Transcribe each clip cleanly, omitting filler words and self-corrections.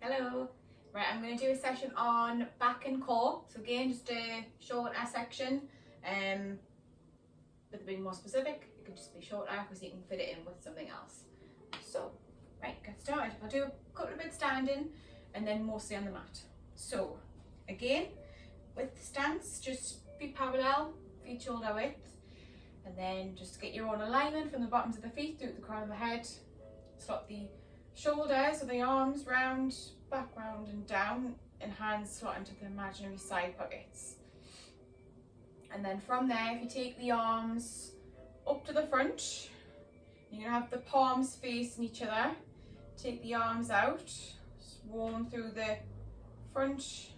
Hello. Right, I'm going to do a session on back and core. So again, just a shorter section. But to be more specific, it could just be shorter because you can fit it in with something else. So, right, get started. I'll do a couple of bits standing and then mostly on the mat. So, again, with the stance, just be parallel, feet shoulder width, and then just get your own alignment from the bottoms of the feet through the crown of the head. Slot the shoulders or the arms round, back round and down, and hands slot into the imaginary side pockets. And then from there, if you take the arms up to the front, you're going to have the palms facing each other. Take the arms out, swarm through the front,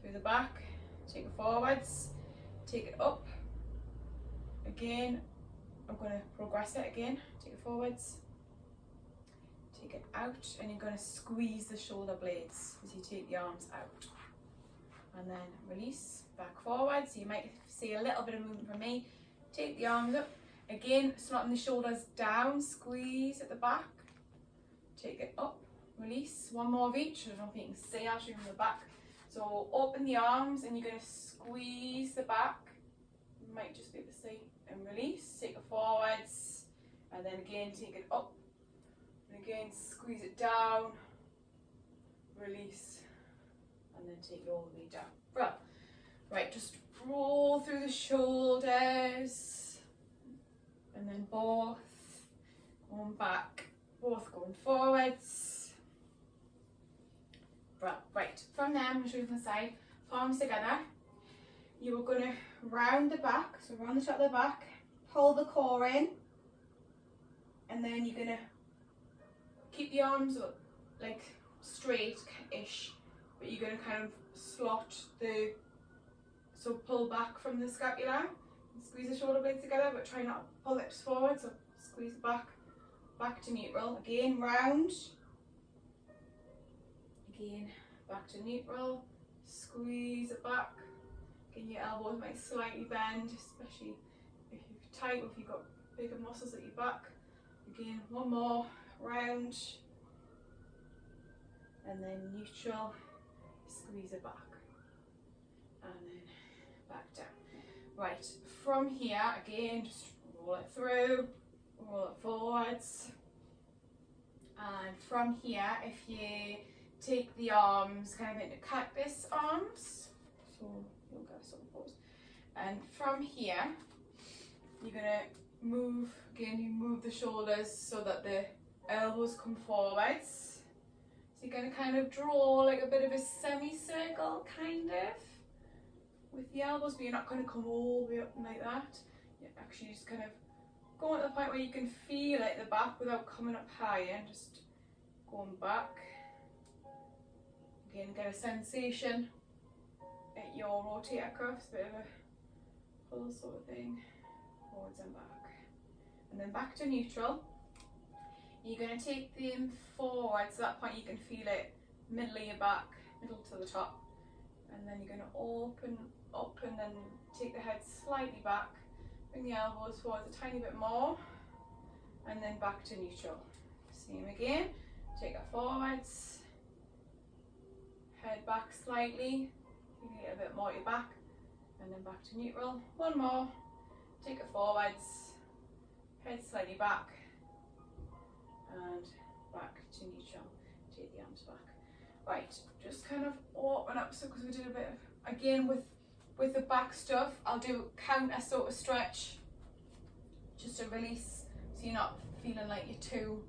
through the back, take it forwards, take it up. Again, I'm going to progress it again, take it forwards, take it out, and you're going to squeeze the shoulder blades as you take the arms out. And then release, back forward, so you might see a little bit of movement from me. Take the arms up, again, slotting the shoulders down, squeeze at the back, take it up, release, one more of each. I don't know if you can see, I'll show you from the back. So open the arms and you're going to squeeze the back, you might just be able to see, and release, take it forwards, and then again take it up, and again squeeze it down, release, and then take it all the way down. Right, just roll through the shoulders, and then both going back, both going forwards. Right, from there I'm going to show you from the side, palms together. You are going to round the back, so round the top of the back, pull the core in, and then you're going to keep the arms up, like straight-ish, but you're going to kind of slot the, so pull back from the scapula, and squeeze the shoulder blades together, but try not to pull hips forward, so squeeze it back to neutral. Again, round, again, back to neutral, squeeze it back. Again, your elbows might slightly bend, especially if you're tight or if you've got bigger muscles at your back. Again, one more, round, and then neutral, squeeze it back, and then back down. Right, from here, again, just roll it through, roll it forwards, and from here, if you take the arms kind of into cactus arms, so you'll go some pose, and from here, you're going to move, again, you move the shoulders so that the elbows come forwards. So you're going to kind of draw like a bit of a semicircle, kind of, with the elbows, but you're not going to come all the way up like that. You're actually just kind of going to the point where you can feel it at the back without coming up higher, and just going back. Again, get a sensation at your rotator cuffs, a bit of a pull sort of thing, forwards and back. And then back to neutral. You're going to take them forward, so at that point you can feel it middle of your back, middle to the top. And then you're going to open up and then take the head slightly back, bring the elbows forwards a tiny bit more, and then back to neutral. Same again, take it forwards, head back slightly, feeling it a bit more at your back, and then back to neutral. One more, take it forwards, head slightly back, and back to neutral. Take the arms back. Right, just kind of open up, so because we did a bit of, again with the back stuff, I'll do counter sort of stretch, just to release, so you're not feeling like you're too,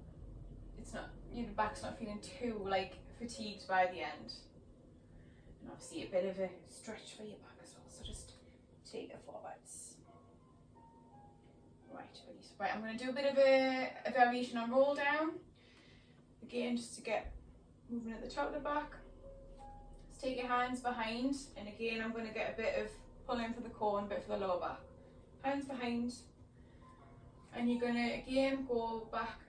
it's not, your back's not feeling too like fatigued by the end. And obviously a bit of a stretch for your back as well, so just take it forwards. Right, release. Right, I'm going to do a bit of a variation on roll down. Again, just to get moving at the top of the back. Let's take your hands behind, and again I'm going to get a bit of pulling for the core and a bit for the lower back. Hands behind, and you're going to again go back.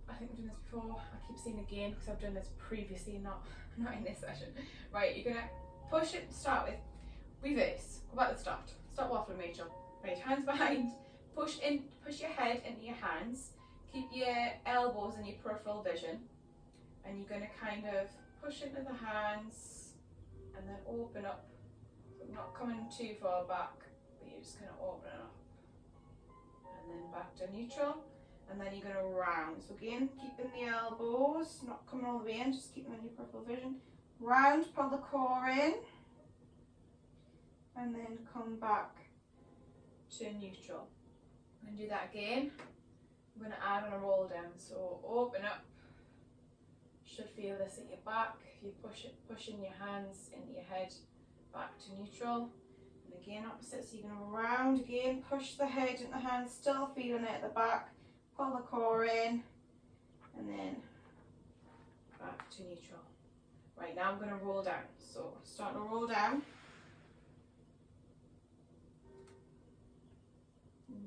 I think I've done this before, I keep saying again because I've done this previously, not in this session. Right, you're going to push it, start with reverse, go back to the start. Stop waffling, Rachel. Right, hands behind, push your head into your hands, keep your elbows in your peripheral vision, and you're going to kind of push into the hands and then open up. So not coming too far back, but you're just going to open it up. And then back to neutral, and then you're going to round. So again, keeping the elbows, not coming all the way in, just keeping on your peripheral vision. Round, pull the core in, and then come back to neutral. I'm going to do that again. I'm going to add on a roll down. So open up, should feel this at your back. If you pushing your hands into your head, back to neutral. And again opposite, so you're going to round again, push the head and the hands, still feeling it at the back, pull the core in, and then back to neutral. Right, now I'm going to roll down. So starting to roll down.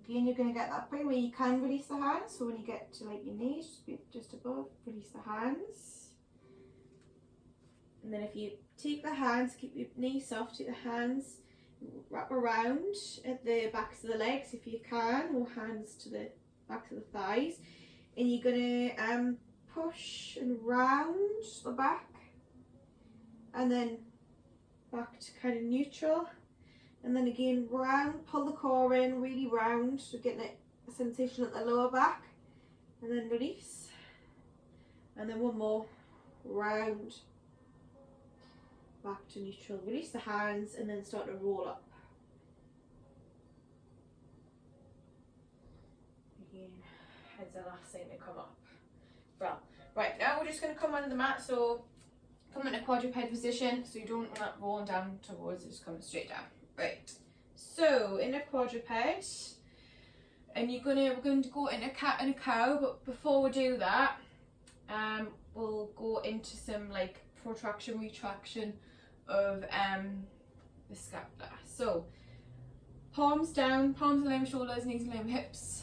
Again, you're going to get that point where you can release the hands. So when you get to like your knees, just above, release the hands. And then if you take the hands, keep your knees soft, take the hands, wrap around at the backs of the legs if you can, or hands to the backs of the thighs. And you're going to push and round the back. And then back to kind of neutral. And then again, round, pull the core in, really round, so getting a sensation at the lower back. And then release. And then one more, round, back to neutral. Release the hands and then start to roll up. Again, head's the last thing to come up. Well, right, now we're just going to come onto the mat, so come into quadruped position, so you don't want that rolling down towards it, just coming straight down. Right, so in a quadruped, and we're going to go in a cat and a cow, but before we do that, we'll go into some like protraction, retraction of the scapula. So palms down, palms align with shoulders, knees align with hips.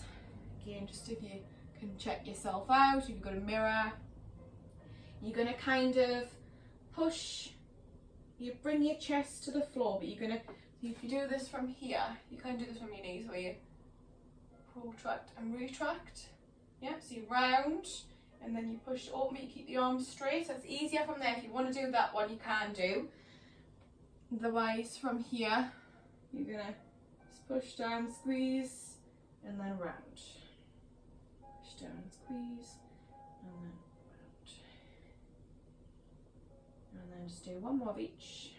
Again, just if you can check yourself out, if you've got a mirror, you're going to kind of push, you bring your chest to the floor, but you're going to, if you do this from here, you can do this from your knees where you protract and retract. Yeah, so you round and then you push open, but you keep the arms straight. So it's easier from there. If you want to do that one, you can do. Otherwise, from here, you're going to just push down, squeeze, and then round. Push down, squeeze, and then round. And then just do one more of each.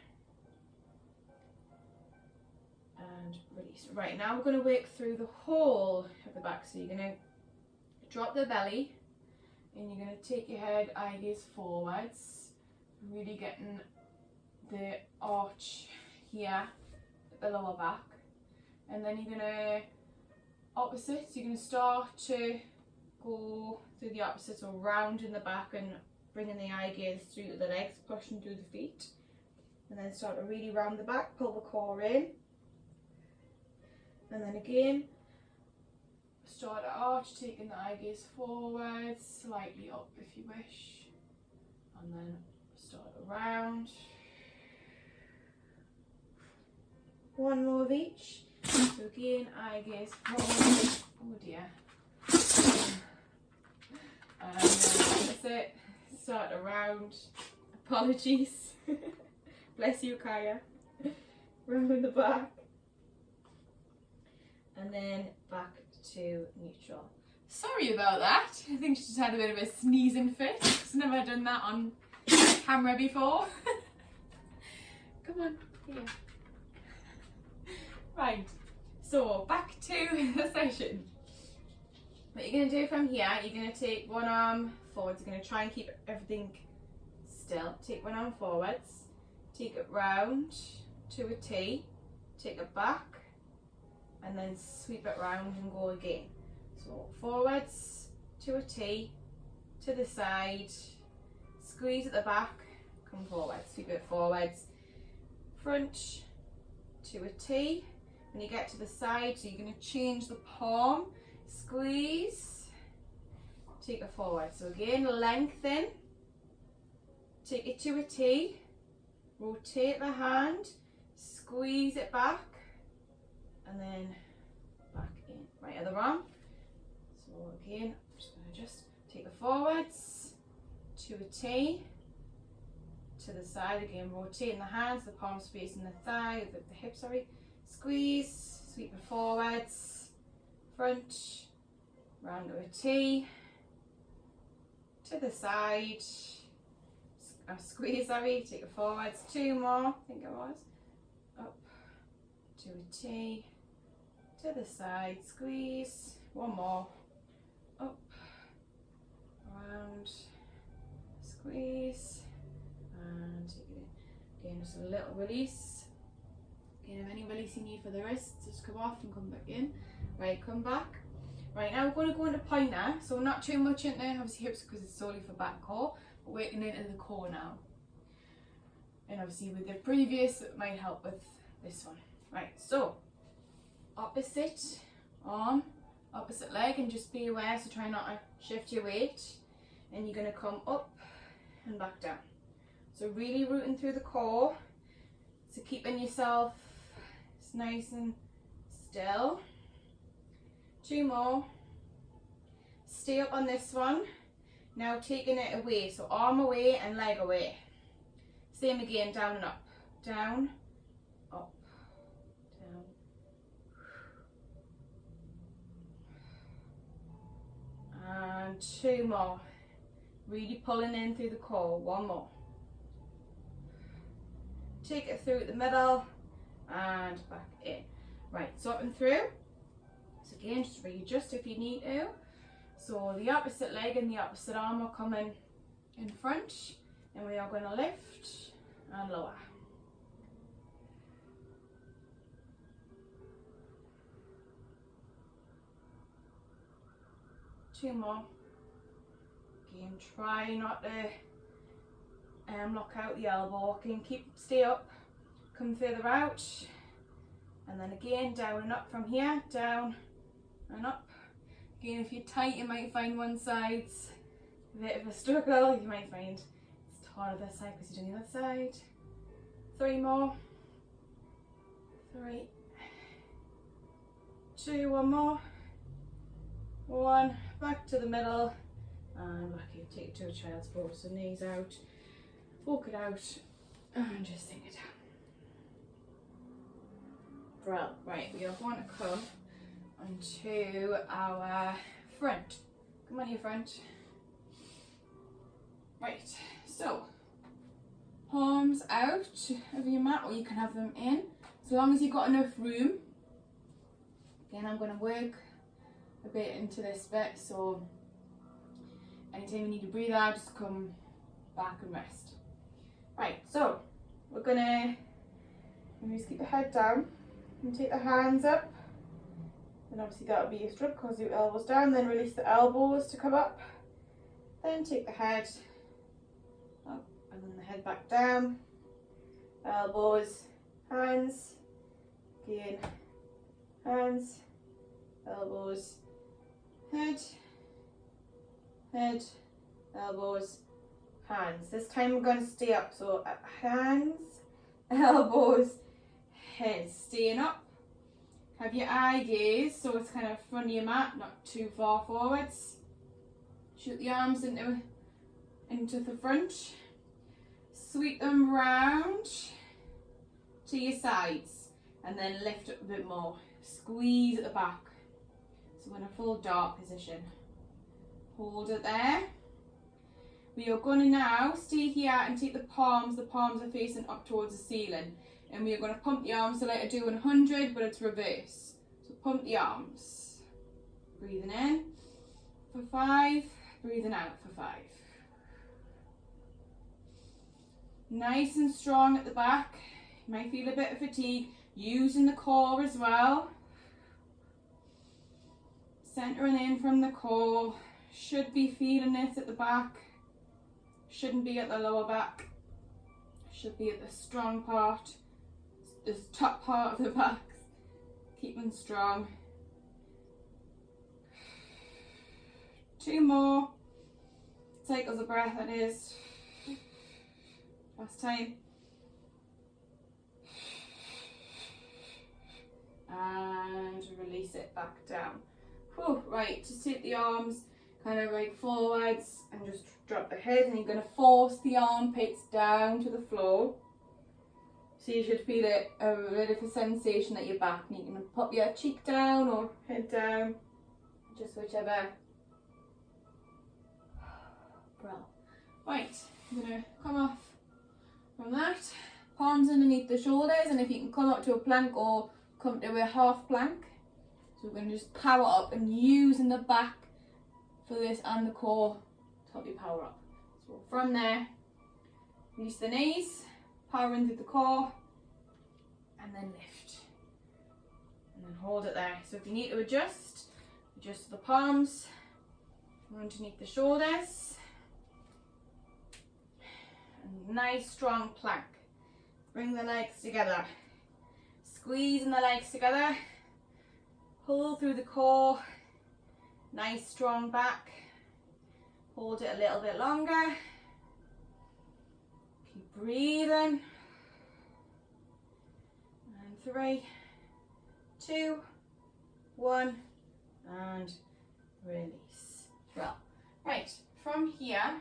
And release. Right, now we're going to work through the whole of the back. So you're going to drop the belly and you're going to take your head, eye gaze forwards, really getting the arch here at the lower back. And then you're going to opposite, so you're going to start to go through the opposite, so round in the back and bringing the eye gaze through the legs, pushing through the feet. And then start to really round the back, pull the core in. And then again, start at arch, taking the eye gaze forward, slightly up if you wish. And then start around. One more of each. So again, eye gaze forward. Oh dear. And then that's it. Start around. Apologies. Bless you, Kaya. Round in the back. And then back to neutral. Sorry about that. I think she just had a bit of a sneezing fit. She's never done that on camera before. Come on, here. Right, so back to the session. What you're going to do from here, you're going to take one arm forwards. You're going to try and keep everything still. Take one arm forwards, take it round to a T, take it back, and then sweep it round and go again. So forwards to a T, to the side, squeeze at the back, come forward, sweep it forwards, front to a T. When you get to the side, so you're going to change the palm, squeeze, take it forward. So again, lengthen, take it to a T, rotate the hand, squeeze it back, and then back in. Right other arm. So again, I'm just going to take it forwards, to a T, to the side again, rotating the hands, the palms facing the thigh, the hips, sorry, squeeze, sweeping forwards, front, round to a T, to the side, squeeze, sorry, take it forwards, 2 more, I think it was, up, to a T, to the side, squeeze, 1 more, up, around, squeeze, and take it in. Again, just a little release. Again, if any release you need for the wrists, just come off and come back in. Right, come back. Right, now we're going to go into pointer, so not too much into obviously hips because it's solely for back core, but working into the core now. And obviously with the previous, it might help with this one. Right, so opposite arm, opposite leg, and just be aware, so try not to shift your weight. And you're going to come up and back down. So really rooting through the core, so keeping yourself nice and still. 2 more. Stay up on this one. Now taking it away, so arm away and leg away. Same again, down and up. Down, up, down. And 2 more. Really pulling in through the core. 1 more. Take it through the middle and back in. Right, so up and through. So again, just readjust if you need to. So the opposite leg and the opposite arm are coming in front, and we are going to lift and lower. Two more. Again, try not to lock out the elbow. Again, stay up, come further out, and then again down and up from here, down and up. Again, if you're tight, you might find one side's a bit of a struggle. You might find it's harder this side because you're doing the other side. 3 more. 3, 2, 1 more. 1, back to the middle, and back here. Take it to a child's pose. So knees out, walk it out, and just sink it down. Brilliant. Right, we are going to come onto our front. Come on, your front. Right, so palms out of your mat, or you can have them in, as long as you've got enough room. Again, I'm going to work a bit into this bit, so anytime you need to breathe out, just come back and rest. Right, so we're gonna just keep the head down and take the hands up, and obviously that'll be your strut because your elbows down, then release the elbows to come up, then take the head up and then the head back down, elbows, hands, again, hands, elbows, head, head, elbows, hands. This time I'm going to stay up, so hands, elbows, head. Staying up. Have your eye gaze, so it's kind of front of your mat, not too far forwards. Shoot the arms into the front. Sweep them round to your sides, and then lift up a bit more. Squeeze at the back. So in a full dart position. Hold it there. We are going to now stay here and take the palms are facing up towards the ceiling. And we are going to pump the arms, so like I do 100, but it's reverse. So pump the arms. Breathing in for 5, breathing out for 5. Nice and strong at the back. You might feel a bit of fatigue. Using the core as well. Centering in from the core. Should be feeling this at the back. Shouldn't be at the lower back. Should be at the strong part. This top part of the back. Keep them strong. 2 more. Cycles of breath, that is. Last time. And release it back down. Whew, right, just take the arms kind of like forwards and just drop the head, and you're going to force the armpits down to the floor. So you should feel a bit of a sensation at your back, and you can pop your cheek down or head down, just whichever. Well, right, I'm going to come off from that, palms underneath the shoulders, and if you can come up to a plank or come to a half plank. So we're going to just power up and using the back for this and the core to help you power up. So from there, release the knees, power into the core, and then lift. And then hold it there. So if you need to adjust the palms underneath the shoulders. And nice strong plank. Bring the legs together. Squeezing the legs together. Pull through the core. Nice strong back. Hold it a little bit longer. Keep breathing. And 3, 2, 1, and release. Well, right, from here,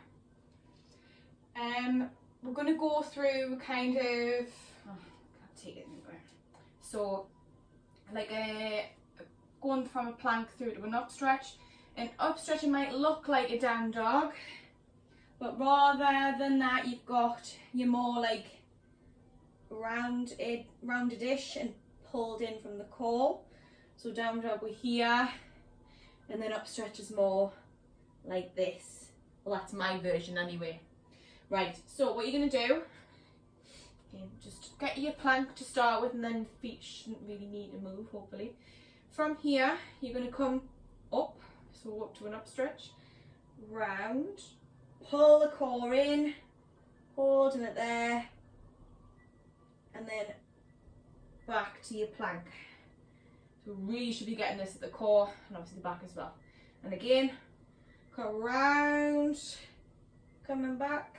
we're going to go through kind of, oh, I can't take it anywhere. So, like going from a plank through to an up stretch. An up stretch, it might look like a down dog, but rather than that, you've got your more like rounded-ish and pulled in from the core. So down dog we're here, and then up stretch is more like this. Well, that's my version anyway. Right, so what you're going to do, okay, just get your plank to start with, and then feet shouldn't really need to move, hopefully. From here, you're going to come up, so up to an up stretch, round, pull the core in, holding it there, and then back to your plank. So we really should be getting this at the core and obviously the back as well. And again, come round, coming back,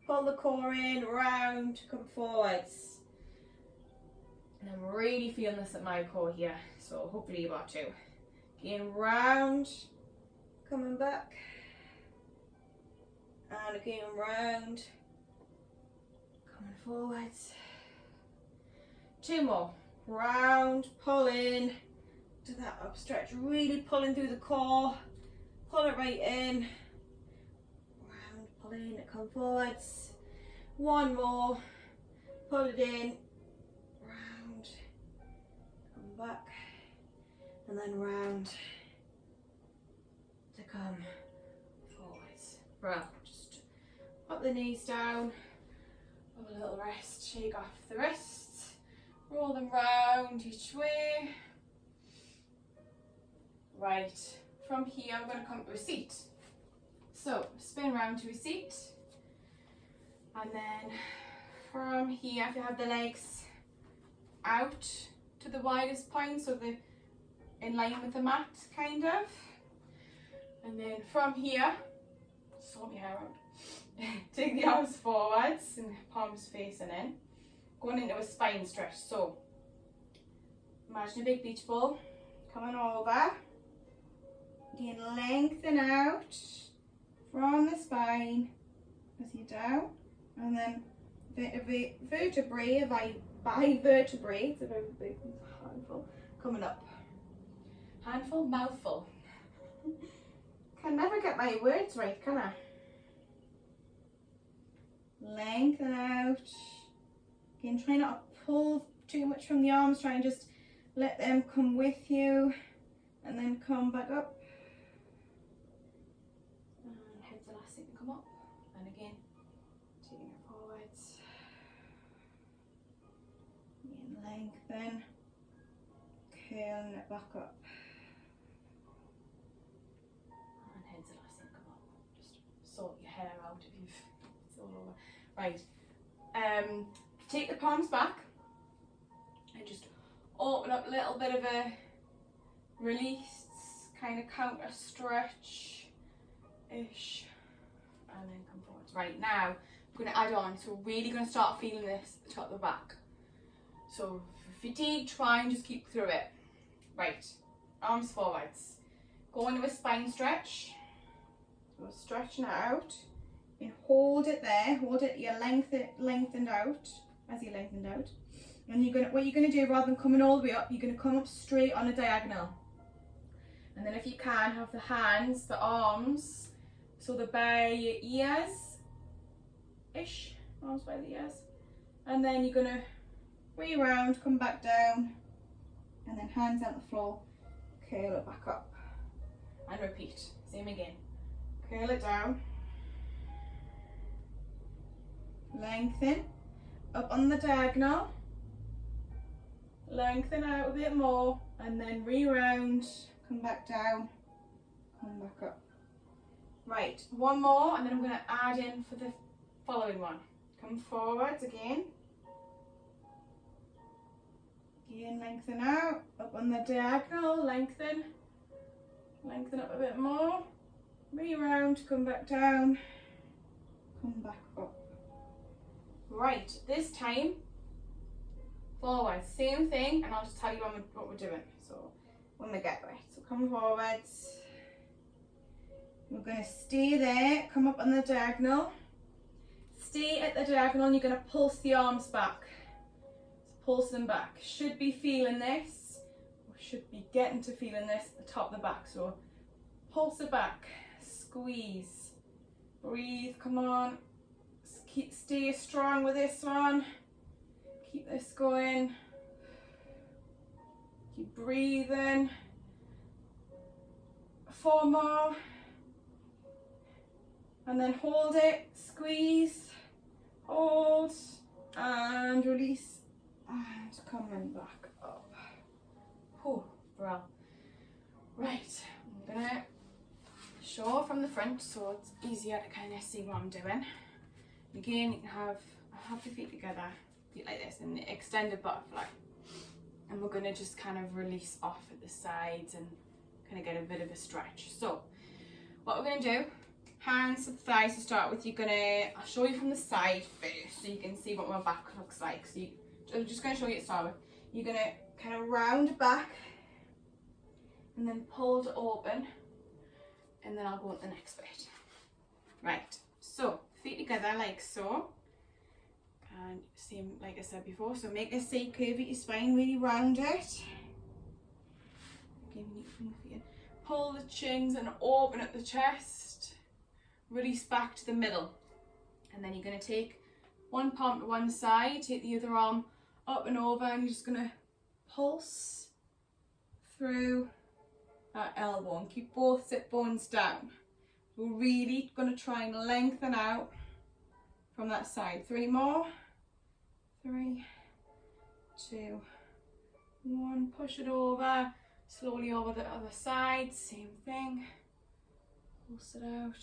pull the core in, round, come forwards. And I'm really feeling this at my core here, so hopefully you are too. Again, round, coming back, and again round, coming forwards. 2 more, round, pull in to that up stretch, really pulling through the core, pull it right in, round, pull in, come forwards. 1 more, pull it in, round, come back, and then round to come forwards. Right, just put the knees down, have a little rest, shake off the wrists, roll them round each way. Right, from here I'm going to come to a seat. So spin round to a seat, and then from here, if you have the legs out to the widest point, so they're in line with the mat, kind of. And then from here, sort my hair out. Take the arms forwards and palms facing in. Going into a spine stretch. So imagine a big beach ball coming over. Again, lengthen out from the spine as you down, and then vertebrae by vertebrae, it's a very big handful, coming up. Handful, mouthful. Can never get my words right, can I? Lengthen out. Again, try not to pull too much from the arms, try and just let them come with you, and then come back up. And head's the last thing to come up. And again, taking it forwards. Again, lengthen. Curling it back up. And head's the last thing to come up. Just sort your hair out if you've, it's all over. Right. Take the palms back and just open up a little bit of a release, kind of counter stretch ish, and then come forwards. Right, now I'm going to add on, so we're really going to start feeling this at the top of the back. So for fatigue, try and just keep through it. Right, arms forwards. go into a spine stretch. So stretching it out and hold it there. Hold it. You're lengthened out as you lengthened out. And what you're gonna do, rather than coming all the way up, you're gonna come up straight on a diagonal. And then if you can, have the hands, the arms, so they're by your ears-ish, arms by the ears. And then you're gonna way round, come back down, and then hands on the floor, curl it back up. And repeat, same again. Curl it down, lengthen, up on the diagonal, lengthen out a bit more, and then re-round, come back down, come back up. Right, one more, and then I'm going to add in for the following one. Come forwards again. Again, lengthen out, up on the diagonal, lengthen up a bit more, re-round, come back down, come back up. Right, this time, forwards, same thing, and I'll just tell you what we're doing. So when we get right, so come forwards, we're going to stay there, come up on the diagonal, stay at the diagonal, and you're going to pulse the arms back. Pulse them back. Should be feeling this, or should be getting to feeling this at the top of the back. So pulse it back, squeeze, breathe, come on. Stay strong with this one. Keep this going. Keep breathing. 4 more. And then hold it, squeeze, hold, and release. And coming back up. Oh, bro. Right, I'm gonna show from the front so it's easier to kind of see what I'm doing. Again, you can have the feet together, feet like this, and the extended butterfly. And we're gonna just kind of release off at the sides and kind of get a bit of a stretch. So, what we're gonna do, hands to the thighs to start with. I'll show you from the side first so you can see what my back looks like. So I'm just going to show you to start with. You're going to kind of round back and then pull it open, and then I'll go on to the next bit. Right, so feet together like so, and same like I said before, so make a C curve at your spine, really round it. Pull the chins and open at the chest, release back to the middle, and then you're going to take one palm to one side, take the other arm up and over, and you're just going to pulse through that elbow and keep both sit bones down. We're really going to try and lengthen out from that side. 3 more. 3, 2, 1. Push it over, slowly over the other side. Same thing. Pulse it out.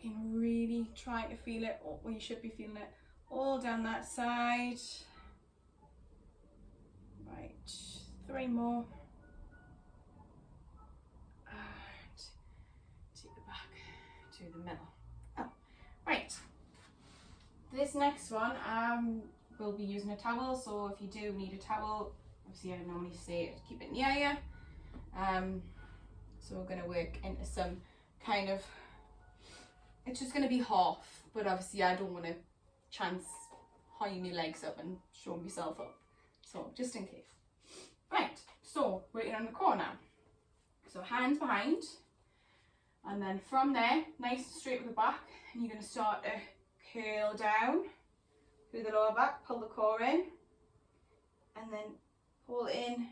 And really trying to feel it, well, you should be feeling it all down that side. Right, 3 more. And take it back to the middle. Oh, right. This next one, we'll be using a towel, so if you do need a towel, obviously I normally say keep it near you. So we're going to work into some kind of, it's just going to be half, but obviously I don't want to chance high my legs up and show myself up, so just in case. Right, so working on the core now. So hands behind, and then from there, nice and straight with the back, and you're going to start to curl down through the lower back, pull the core in, and then pull in,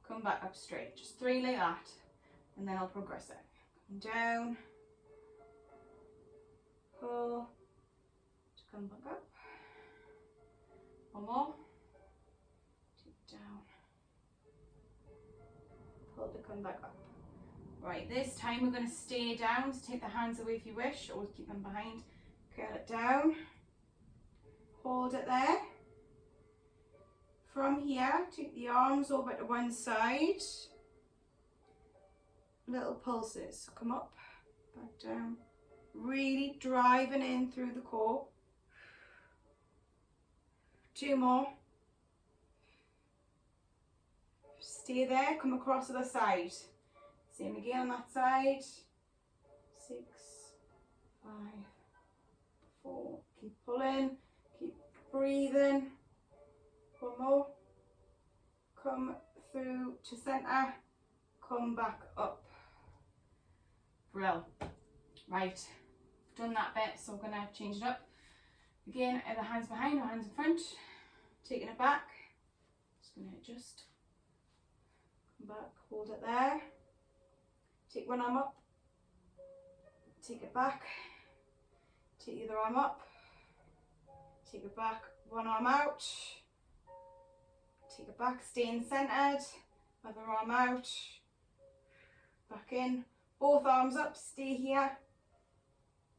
come back up straight. Just 3 like that, and then I'll progress it. Come down, pull, just come back up. 1 more, take it down, pull to come back up. Right, this time we're going to stay down, so take the hands away if you wish, or keep them behind. Curl it down, hold it there. From here, take the arms over to one side, little pulses, come up, back down, really driving in through the core. 2 more, Stay there, come across to the side. Same again on that side. 6, 5, 4. Keep pulling, keep breathing. One more. Come through to centre, come back up. Brill. Right, done that bit, so we're going to change it up. Again, the hands behind, our hands in front, taking it back. Just going to adjust. Come back, hold it there. Take one arm up, take it back, take the other arm up, take it back, one arm out, take it back, staying centred, other arm out, back in, both arms up, stay here,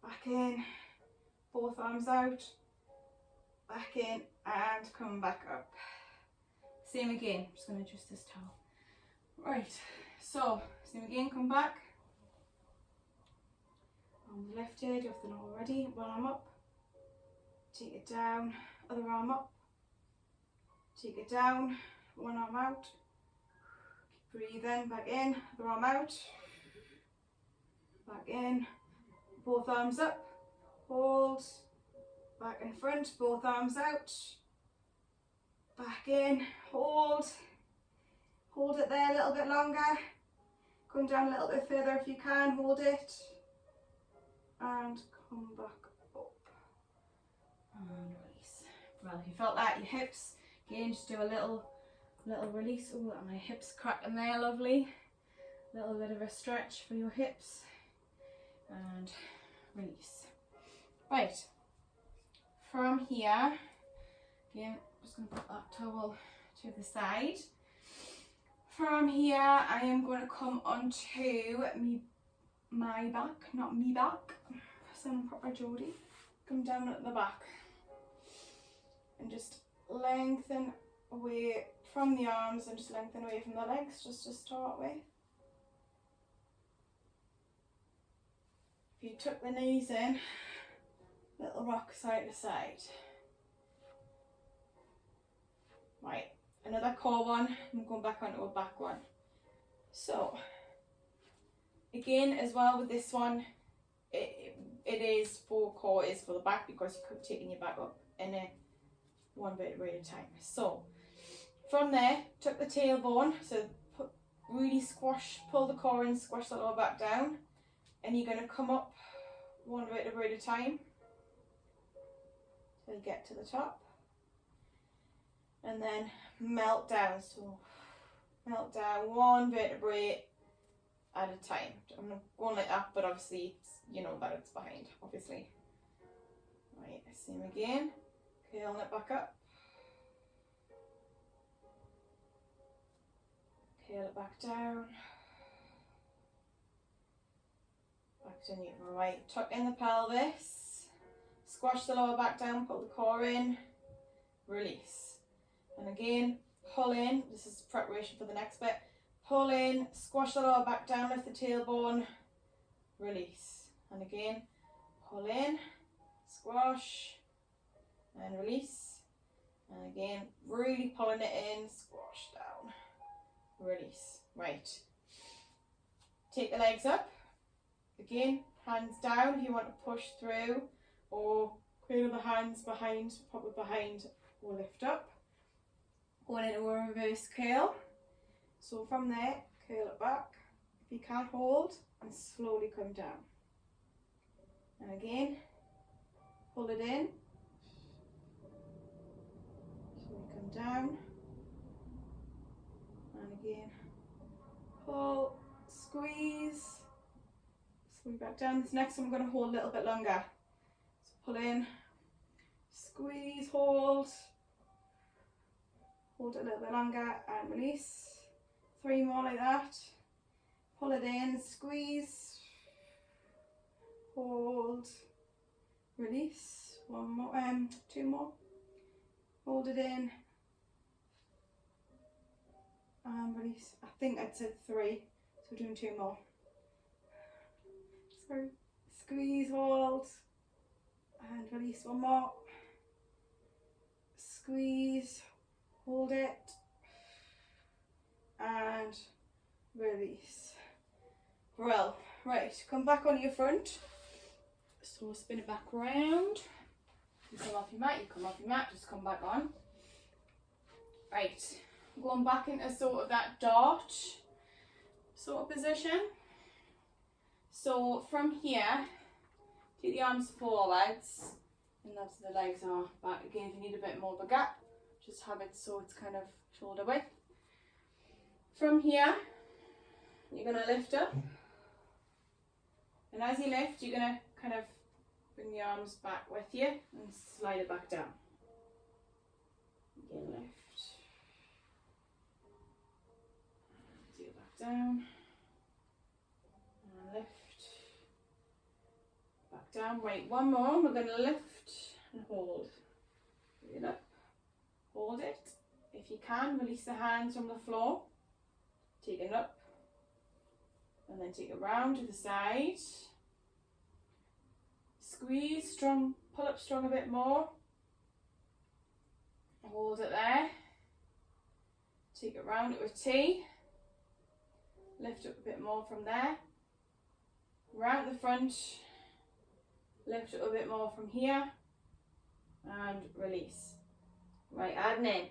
back in, both arms out, back in, and come back up. Same again, I'm just going to adjust this towel. Right, so same again, come back. On the left edge, if they're not already, one arm up, take it down, other arm up, take it down, one arm out, keep breathing, back in, other arm out, back in, both arms up, hold, back in front, both arms out, back in, hold it there a little bit longer, come down a little bit further if you can, hold it, and come back up, and release. Well, if you felt that, your hips, again, just do a little release. Oh, my hips cracking there, lovely. A little bit of a stretch for your hips, and release. Right, from here, again, I'm just going to put that towel to the side. From here, I am going to come onto my back, not me back. Sound proper Geordie. Come down at the back and just lengthen away from the arms and just lengthen away from the legs, just to start with. If you tuck the knees in, little rock side to side. Right, another core one. I'm going back onto a back one. So again, as well with this one, it is for core, is for the back, because you could taking your back up in a one vertebrae at a time. So from there, tuck the tailbone, so really squash, pull the core in, squash the lower back down, and you're going to come up one vertebrae at a time till you get to the top, and then melt down. So melt down one vertebrae at a time. I'm not going like that, but obviously you know that it's behind, obviously. Right, same again, curling it back up, curl it back down, back to neutral. Right, tuck in the pelvis, squash the lower back down, pull the core in, release. And again, pull in, this is preparation for the next bit. Pull in, squash the lower back down, lift the tailbone, release. And again, pull in, squash, and release. And again, really pulling it in, squash down, release. Right. Take the legs up. Again, hands down if you want to push through, or curl the hands behind, pop it behind, or lift up. Going into a reverse curl. So from there, curl it back. If you can't hold, and slowly come down. And again, pull it in. Slowly come down. And again, pull, squeeze, slowly back down. This next one I'm going to hold a little bit longer. So pull in, squeeze, hold it a little bit longer, and release. 3 more like that. Pull it in, squeeze, hold, release. 1 more, 2 more. Hold it in, and release. I think I said 3, so we're doing 2 more. So squeeze, hold, and release. 1 more. Squeeze, hold it, and release. Well, right, come back on your front. So spin it back round. You come off your mat, you come off your mat, just come back on. Right, going back into sort of that dart sort of position. So from here, take the arms forwards, and that's the legs are back. Again, if you need a bit more of a gap, just have it so it's kind of shoulder width. From here, you're going to lift up, and as you lift, you're going to kind of bring the arms back with you and slide it back down. Again, lift, take it back down, and lift, back down. Right, one more, we're going to lift and hold. Bring it up, hold it. If you can, release the hands from the floor. Take it up, and then take it round to the side. Squeeze, strong, pull up strong a bit more. Hold it there. Take it round it with T. Lift up a bit more from there. Round the front. Lift up a bit more from here. And release. Right, adding in.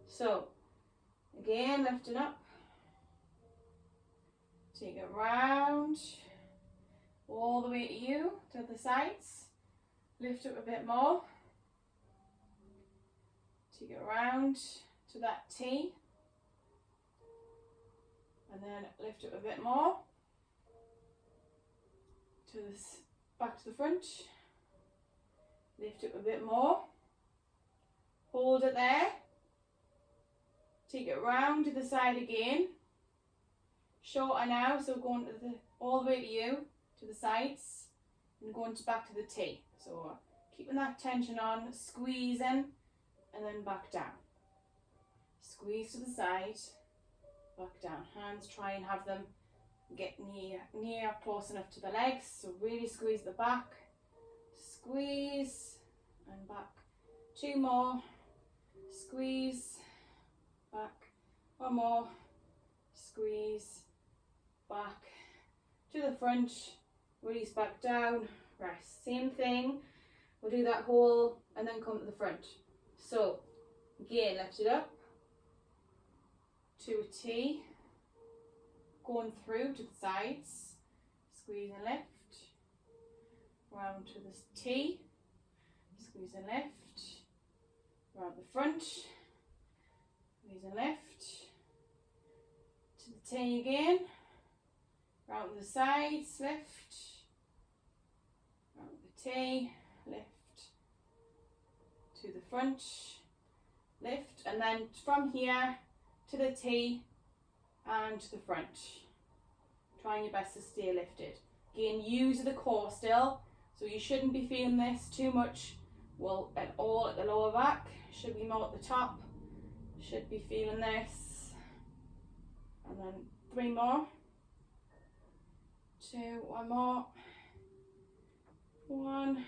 So, again, lifting up. Take it round, all the way to you, to the sides. Lift up a bit more. Take it round to that T. And then lift up a bit more. To this, back to the front. Lift up a bit more. Hold it there. Take it round to the side again. Shorter now, so going to all the way to you, to the sides, and going back to the T. So keeping that tension on, squeezing, and then back down. Squeeze to the side, back down. Hands, try and have them get near close enough to the legs. So really squeeze the back, squeeze, and back. Two more, squeeze, back. One more, squeeze, back to the front, release back down, rest. Same thing, we'll do that whole and then come to the front. So again, lift it up to a T, going through to the sides, squeeze and lift, round to the T, squeeze and lift, round the front, squeeze and lift, to the T again, round the sides, lift, round the T, lift, to the front, lift, and then from here to the T and to the front. Trying your best to stay lifted. Again, use the core still, so you shouldn't be feeling this too much. Well, at all at the lower back, should be more at the top. Should be feeling this. And then 3 more. 2, 1 more. 1,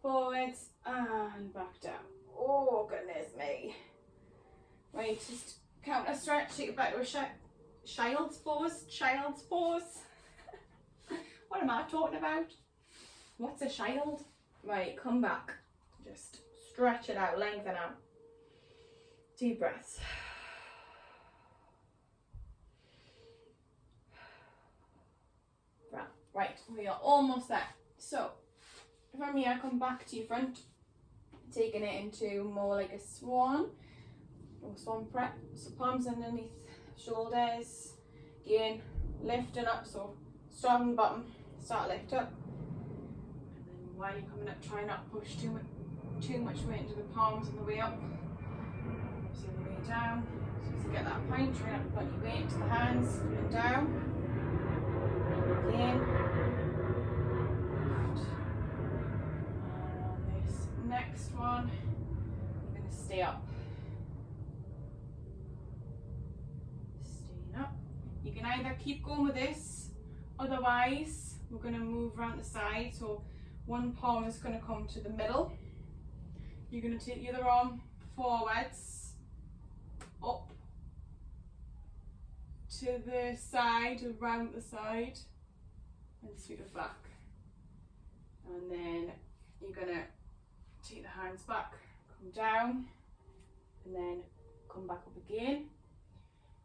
forwards and back down. Oh goodness me. Right, just counter stretch, take it back to a child's pose. Child's pose. What am I talking about? What's a child? Right, come back. Just stretch it out, lengthen out. Deep breaths. Right, we are almost there. So, from here, come back to your front, taking it into more like a swan or swan prep. So palms underneath shoulders. Again, lifting up, so start on the bottom, start lift up. And then while you're coming up, try not to push too much weight into the palms on the way up. So the way down. So to get that point, try not to put your weight into the hands, and down. Again, lift. And on this next one, we're going to stay up. Staying up. You can either keep going with this, otherwise we're going to move around the side. So one palm is going to come to the middle. You're going to take the other arm forwards, up, to the side, around the side, and sweep it back. And then you're gonna take the hands back, come down, and then come back up again.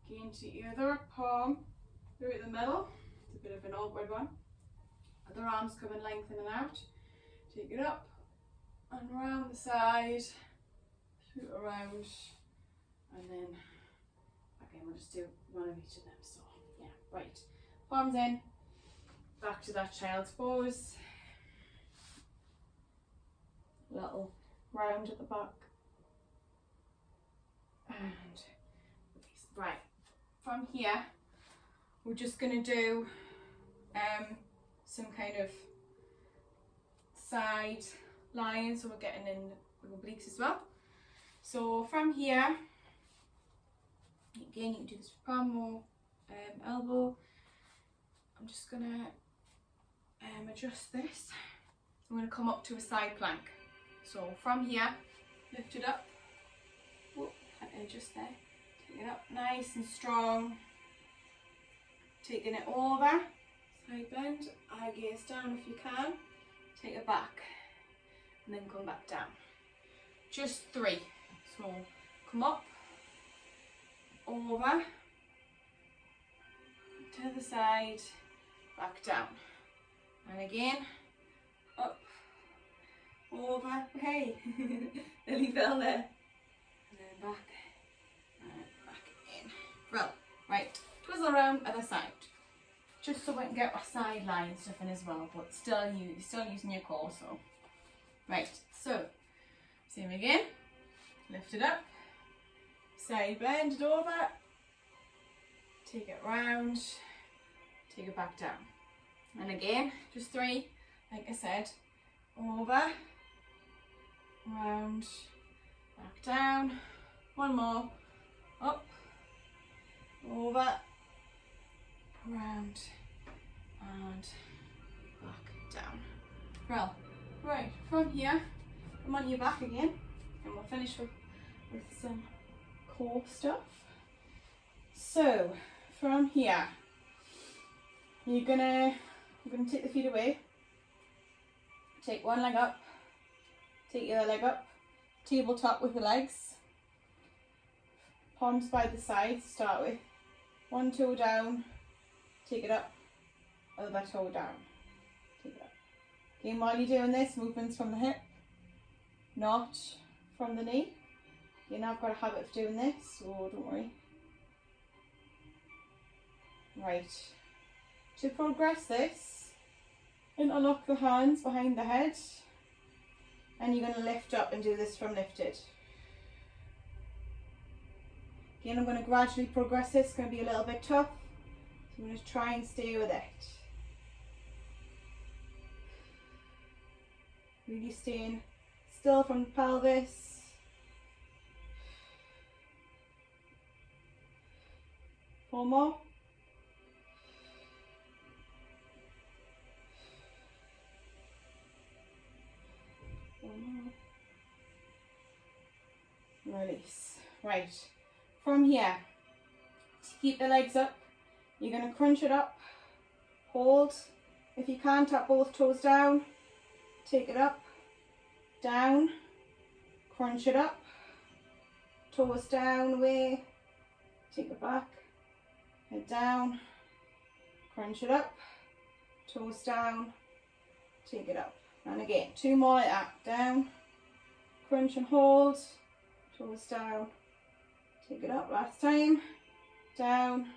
Again to your other palm through the middle. It's a bit of an awkward one. Other arms come and lengthen and out. Take it up and around the side, through around, and then again we'll just do one of each of them. So yeah, right. Palms in, back to that child's pose. Little round at the back. And release. Right. From here, we're just going to do some kind of side lines, so we're getting in the obliques as well. So from here, again you can do this with palm or elbow. I'm just going to adjust this. I'm going to come up to a side plank. So from here, lift it up. Whoop, and adjust there. Take it up nice and strong. Taking it over, side bend, eye gaze down if you can. Take it back, and then come back down. Just 3. So come up, over, to the side, back down. And again, up, over, hey, nearly fell there. And then back, and back in. Well, right, twizzle around other side. Just so we can get our side line stuff in as well, but still using your core, so. Right, so, same again, lift it up, side bend it over, take it round, take it back down. And again, just 3, like I said, over, round, back down, one more, up, over, round, and back down. Well, right, from here, come on your back again, and we'll finish with some core stuff. So, from here, we're gonna take the feet away, take one leg up, take the other leg up, tabletop with the legs, palms by the sides to start with, one toe down, take it up, other toe down, take it up. Again, while you're doing this, movements from the hip, not from the knee. Again, I've got a habit of doing this, so don't worry. Right, to progress this, interlock the hands behind the head, and you're going to lift up and do this from lifted. Again, I'm going to gradually progress this. It's going to be a little bit tough, so I'm going to try and stay with it. Really staying still from the pelvis. Four more. Release. Right, from here, to keep the legs up, you're going to crunch it up, hold. If you can't, tap both toes down, take it up, down, crunch it up, toes down, away, take it back, head down, crunch it up, toes down, take it up. And again, 2 more like that, down, crunch and hold, toes down, take it up, last time, down,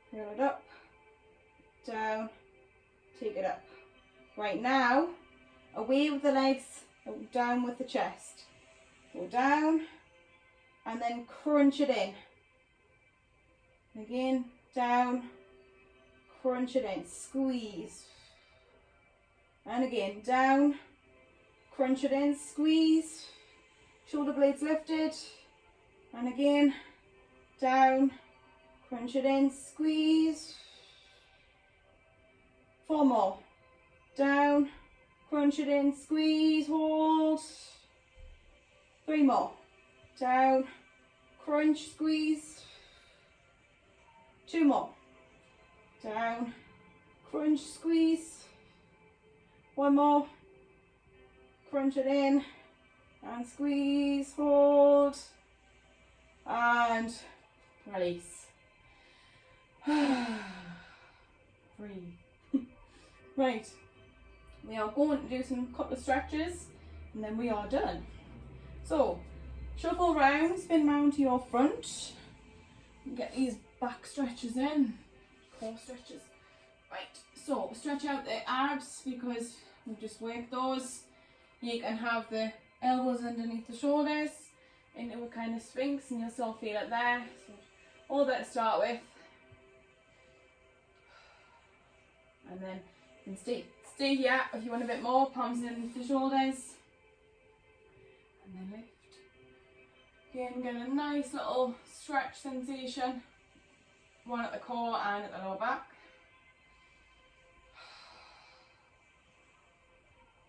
curl it up, down, take it up. Right now, away with the legs, down with the chest. Go down, and then crunch it in. Again, down, crunch it in, squeeze. And again, down, crunch it in, squeeze. Shoulder blades lifted. And again, down, crunch it in, squeeze. 4 more. Down, crunch it in, squeeze, hold. 3 more. Down, crunch, squeeze. 2 more. Down, crunch, squeeze. 1 more. Crunch it in and squeeze, hold, and release. Breathe. Right, we are going to do some couple of stretches and then we are done. So shuffle round, spin round to your front, and get these back stretches in, core stretches. Right, so stretch out the abs because we've just worked those. You can have the elbows underneath the shoulders into a kind of sphinx and you'll still feel it there. So all that to start with. And then you can stay here if you want a bit more, palms underneath the shoulders. And then lift. Again, get a nice little stretch sensation. One at the core and at the lower back.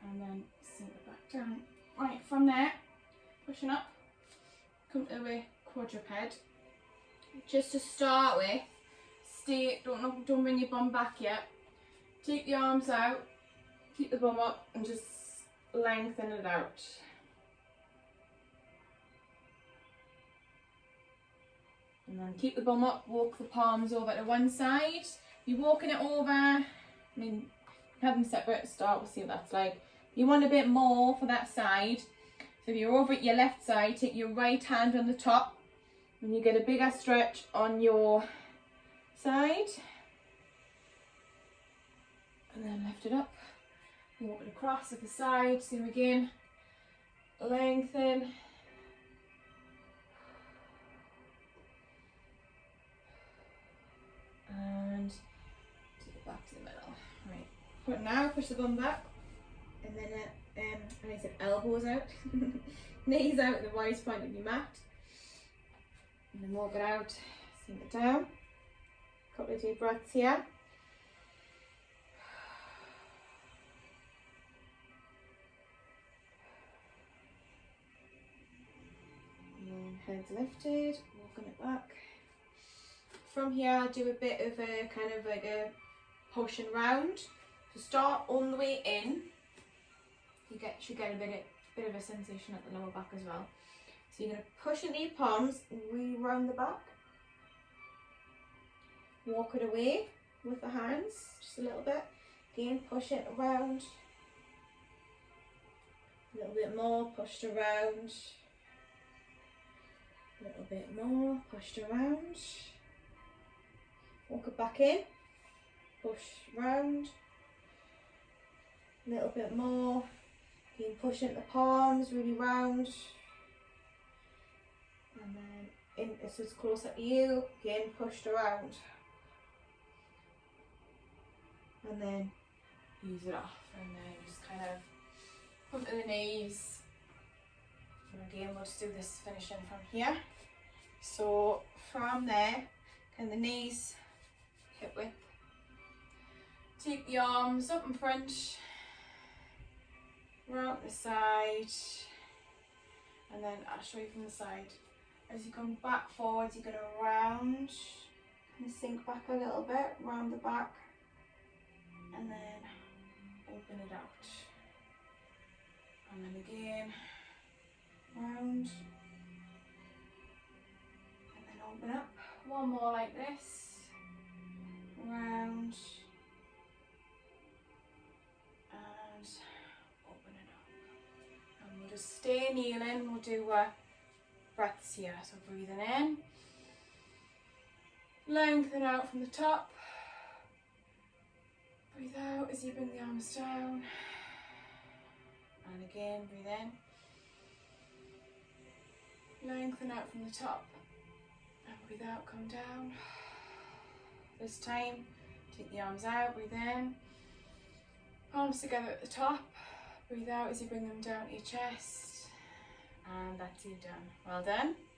And then sink it back down. Right, from there, pushing up, come to the quadruped. Just to start with, don't bring your bum back yet. Take the arms out, keep the bum up and just lengthen it out. And then keep the bum up, walk the palms over to one side. You're walking it over, I mean, have them separate to start, we'll see what that's like. You want a bit more for that side. So if you're over at your left side, take your right hand on the top and you get a bigger stretch on your side. And then lift it up, walk it across to the side, same again, lengthen. And take it back to the middle. Right, but now push the bum back. And then, and I said elbows out, knees out at the widest point of your mat. And then walk it out, sink it down. Couple of deep breaths here. And then heads lifted, walking it back. From here, I'll do a bit of a kind of like a push and round. So start on the way in. You should get a bit of a sensation at the lower back as well. So you're going to push into your palms, really round the back. Walk it away with the hands, just a little bit. Again, push it around. A little bit more, pushed around. A little bit more, pushed around. Walk it back in. Push round. A little bit more. You can push into the palms, really round. And then in, so it's closer to you, again pushed around. And then ease it off. And then just kind of come to the knees. And again, we'll just do this finishing from here. So from there, and the knees hip width. Take the arms up in front. Round the side, and then I'll show you from the side. As you come back forwards, you're going to round and sink back a little bit, round the back, and then open it out. And then again, round, and then open up. One more like this, round, and open it up. And we'll just stay kneeling. We'll do breaths here. So breathing in, lengthen out from the top. Breathe out as you bring the arms down. And again, breathe in. Lengthen out from the top. And breathe out, come down. This time, take the arms out, breathe in. Palms together at the top. Breathe out as you bring them down to your chest. And that's you done. Well done.